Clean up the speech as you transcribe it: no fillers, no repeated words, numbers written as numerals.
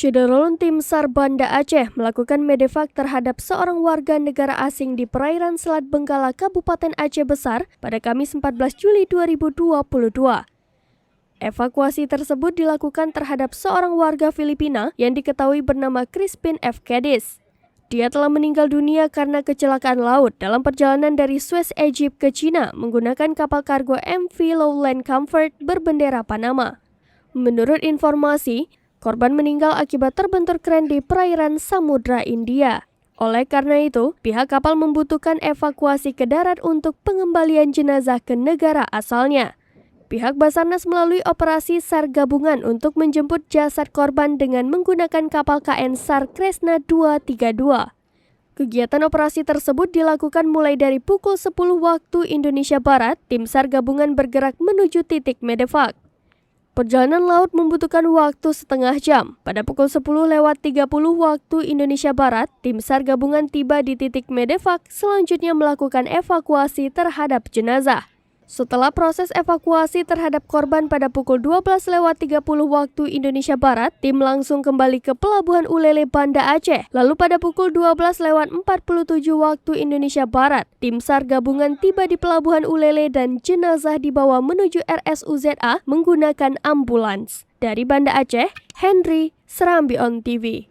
Syederulun tim SAR Banda Aceh melakukan medevac terhadap seorang warga negara asing di perairan Selat Benggala, Kabupaten Aceh Besar pada Kamis 14 Juli 2022. Evakuasi tersebut dilakukan terhadap seorang warga Filipina yang diketahui bernama Crispin F. Cadiz. Dia telah meninggal dunia karena kecelakaan laut dalam perjalanan dari Suez, Egypt ke Cina menggunakan kapal kargo MV Lowland Comfort berbendera Panama. Menurut informasi, korban meninggal akibat terbentur kren di perairan Samudra India. Oleh karena itu, pihak kapal membutuhkan evakuasi ke darat untuk pengembalian jenazah ke negara asalnya. Pihak Basarnas melalui operasi SAR gabungan untuk menjemput jasad korban dengan menggunakan kapal KN SAR Kresna 232. Kegiatan operasi tersebut dilakukan mulai dari pukul 10 waktu Indonesia Barat. Tim SAR gabungan bergerak menuju titik medevac. Perjalanan laut membutuhkan waktu setengah jam. Pada pukul 10:30 waktu Indonesia Barat, tim SAR gabungan tiba di titik medevac, selanjutnya melakukan evakuasi terhadap jenazah. Setelah proses evakuasi terhadap korban pada pukul 12:30 waktu Indonesia Barat, tim langsung kembali ke Pelabuhan Ulele Banda Aceh. Lalu pada pukul 12:47 waktu Indonesia Barat, tim SAR gabungan tiba di Pelabuhan Ulele dan jenazah dibawa menuju RSUZA menggunakan ambulans. Dari Banda Aceh, Henry, Serambi On TV.